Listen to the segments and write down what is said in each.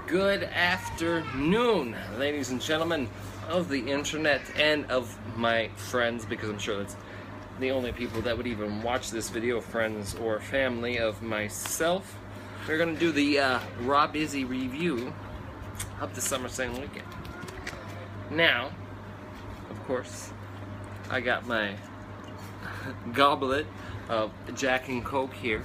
Good afternoon, ladies and gentlemen of the internet and of my friends, because I'm sure that's the only people that would even watch this video, friends or family of myself. We're going to do the Robizzie review of the Summerslam weekend. Now, of course, I got my goblet of Jack and Coke here,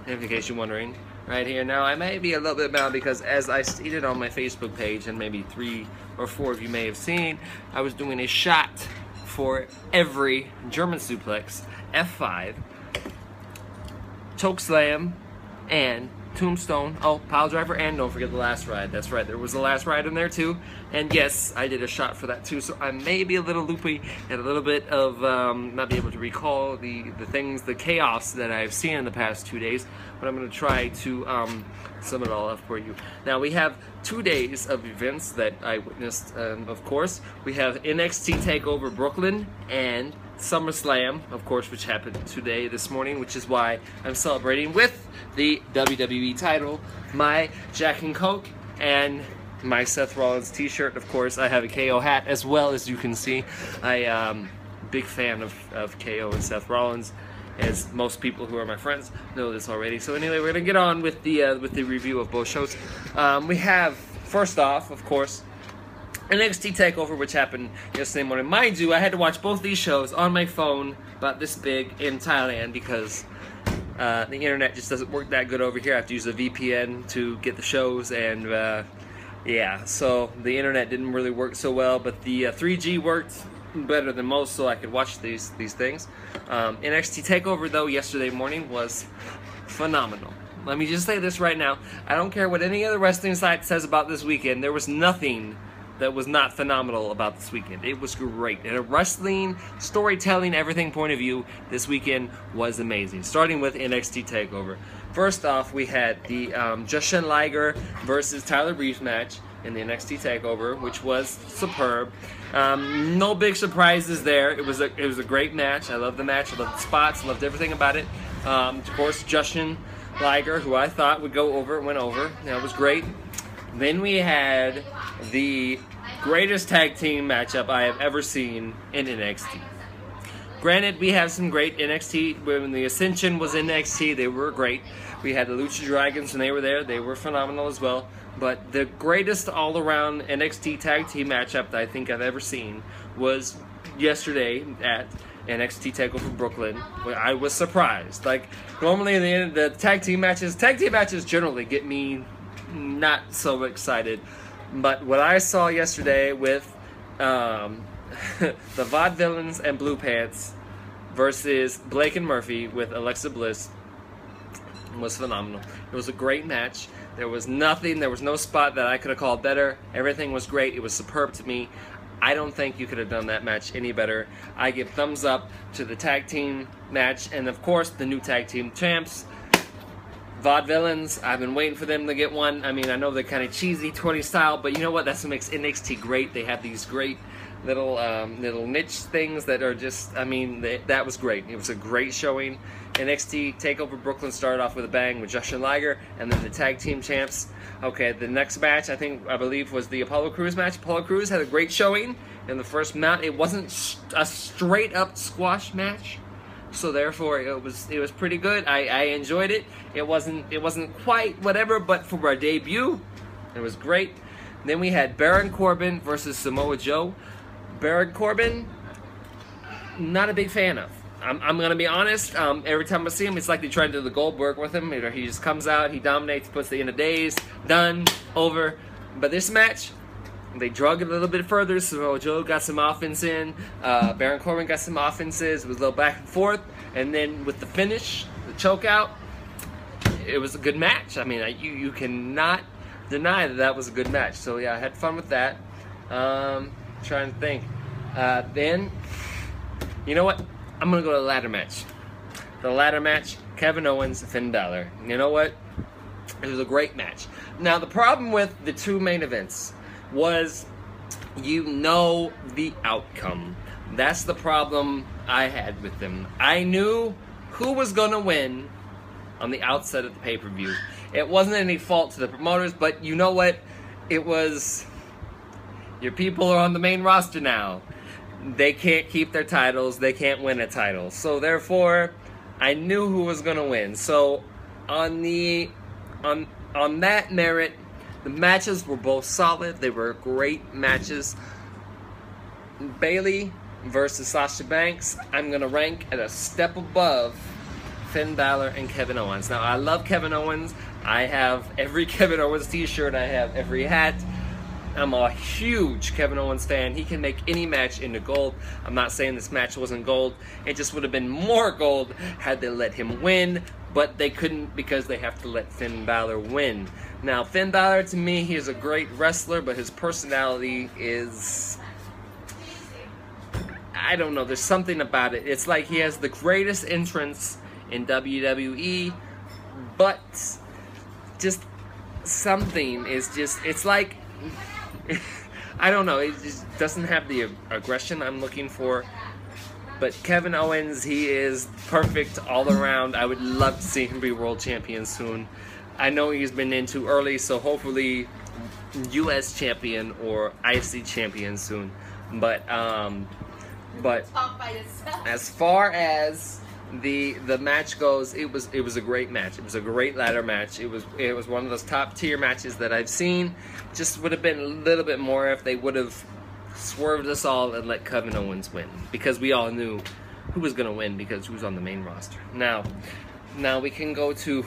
in case you're wondering. Right here. Now, I may be a little bit mad because, as I stated on my Facebook page, and maybe 3 or 4 of you may have seen, I was doing a shot for every German suplex, F5, choke slam, and tombstone. Oh, pile driver, and don't forget the last ride. That's right, there was the last ride in there too. And yes, I did a shot for that too. So I may be a little loopy and a little bit of not be able to recall the things, the chaos that I've seen in the past 2 days. But I'm going to try to sum it all up for you. Now, we have 2 days of events that I witnessed, of course. We have NXT TakeOver Brooklyn and Summerslam, of course, which happened today, this morning, which is why I'm celebrating with the WWE title, my Jack and Coke, and my Seth Rollins t-shirt. Of course, I have a KO hat as well, as you can see. I big fan of KO and Seth Rollins, as most people who are my friends know this already. So anyway, we're gonna get on with the review of both shows. We have, first off, of course, NXT TakeOver, which happened yesterday morning. Mind you, I had to watch both these shows on my phone, about this big, in Thailand, because the internet just doesn't work that good over here. I have to use a VPN to get the shows, and yeah, so the internet didn't really work so well, but the 3G worked better than most, so I could watch these things. NXT TakeOver, though, yesterday morning was phenomenal. Let me just say this right now. I don't care what any other wrestling site says about this weekend. There was nothing that was not phenomenal about this weekend. It was great. In a wrestling, storytelling, everything point of view, this weekend was amazing. Starting with NXT TakeOver. First off, we had the Jushin Liger versus Tyler Breeze match in the NXT TakeOver, which was superb. No big surprises there. It was a great match. I loved the match. I loved the spots. I loved everything about it. Of course, Jushin Liger, who I thought would go over, went over. That was great. Then we had the greatest tag team matchup I have ever seen in NXT. Granted, we have some great NXT. When the Ascension was in NXT, they were great. We had the Lucha Dragons when they were there. They were phenomenal as well. But the greatest all-around NXT tag team matchup that I think I've ever seen was yesterday at NXT TakeOver Brooklyn. I was surprised. Like, normally the tag team matches generally get me not so excited. But what I saw yesterday with the Vaudevillains and Blue Pants versus Blake and Murphy with Alexa Bliss was phenomenal. It was a great match. There was no spot that I could have called better. Everything was great. It was superb to me. I don't think you could have done that match any better. I give thumbs up to the tag team match, and of course the new tag team champs, Vaudevillains. I've been waiting for them to get one. I mean, I know they're kind of cheesy, 20 style, but you know what? That's what makes NXT great. They have these great little niche things that are just, I mean, that was great. It was a great showing. NXT TakeOver Brooklyn started off with a bang with Jushin Liger, and then the tag team champs. Okay, the next match, I believe, was the Apollo Crews match. Apollo Crews had a great showing in the first match. It wasn't a straight up squash match, so therefore it was pretty good. I enjoyed it. It wasn't quite whatever, but for our debut, it was great. Then we had Baron Corbin versus Samoa Joe. Baron Corbin, not a big fan of. I'm gonna be honest. Every time I see him, it's like they try to do the Goldberg with him. He just comes out, he dominates, puts the end of days, done, over. But this match, they drug it a little bit further. So Joe got some offense in. Baron Corbin got some offenses. It was a little back and forth, and then with the finish, the choke out, it was a good match. I mean, you cannot deny that was a good match. So yeah, I had fun with that. Trying to think. Then, you know what? I'm going to go to the ladder match. The ladder match, Kevin Owens, Finn Balor. You know what? It was a great match. Now, the problem with the 2 main events was you know the outcome. That's the problem I had with them. I knew who was going to win on the outset of the pay-per-view. It wasn't any fault to the promoters, but you know what? It was, your people are on the main roster now. They can't keep their titles. They can't win a title. So therefore, I knew who was going to win. So on that merit, the matches were both solid. They were great matches. Bayley versus Sasha Banks, I'm going to rank at a step above Finn Balor and Kevin Owens. Now, I love Kevin Owens. I have every Kevin Owens t-shirt. I have every hat. I'm a huge Kevin Owens fan. He can make any match into gold. I'm not saying this match wasn't gold. It just would have been more gold had they let him win, but they couldn't because they have to let Finn Balor win. Now, Finn Balor, to me, he is a great wrestler, but his personality is, I don't know, there's something about it. It's like he has the greatest entrance in WWE, but just something is just, it's like, I don't know, it just doesn't have the aggression I'm looking for. But Kevin Owens, he is perfect all around. I would love to see him be world champion soon. I know he's been in too early, so hopefully US champion or IC champion soon. But as far as the match goes, it was a great match. It was a great ladder match. It was one of those top tier matches that I've seen. Just would have been a little bit more if they would have swerved us all and let Kevin Owens win, because we all knew who was gonna win because he was on the main roster. Now we can go to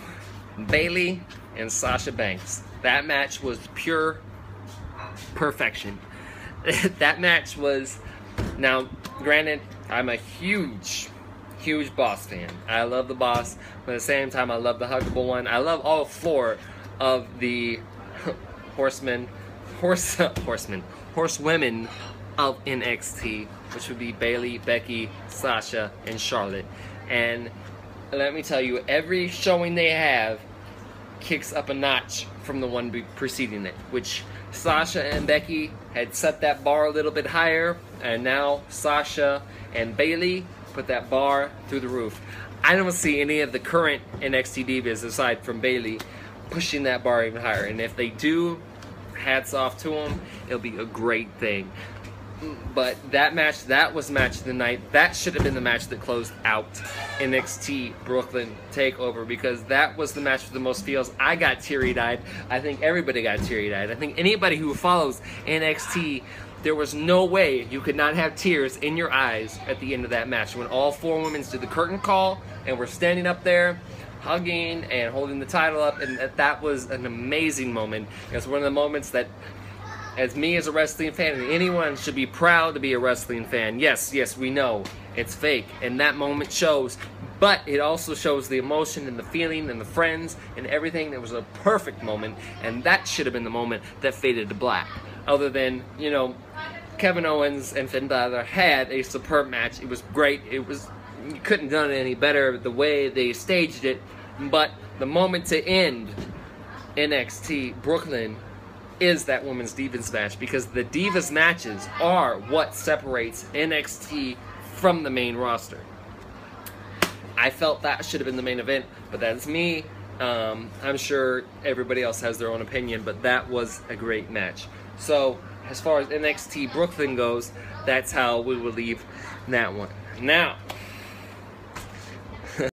Bayley and Sasha Banks. That match was pure perfection. That match was, now granted, I'm a huge Boss fan. I love the Boss, but at the same time I love the Huggable One. I love all four of the horsewomen of NXT, which would be Bayley, Becky, Sasha, and Charlotte. And let me tell you, every showing they have kicks up a notch from the one preceding it, which Sasha and Becky had set that bar a little bit higher, and now Sasha and Bayley put that bar through the roof. I don't see any of the current NXT divas, aside from Bayley, pushing that bar even higher. And if they do, hats off to them. It'll be a great thing. But that match, that was match of the night. That should have been the match that closed out NXT Brooklyn TakeOver, because that was the match with the most feels. I got teary-eyed. I think everybody got teary-eyed. I think anybody who follows NXT, there was no way you could not have tears in your eyes at the end of that match when all four women did the curtain call and were standing up there hugging and holding the title up, and that was an amazing moment. It's one of the moments that, as me as a wrestling fan, and anyone should be proud to be a wrestling fan. Yes, we know it's fake, and that moment shows, but it also shows the emotion and the feeling and the friends and everything. That was a perfect moment, and that should have been the moment that faded to black. Other than, you know, Kevin Owens and Finn Balor had a superb match. It was great. You couldn't have done it any better the way they staged it. But the moment to end NXT Brooklyn is that Women's Divas match, because the Divas matches are what separates NXT from the main roster. I felt that should have been the main event, but that's me. I'm sure everybody else has their own opinion, but that was a great match. So, as far as NXT Brooklyn goes, that's how we will leave that one. Now,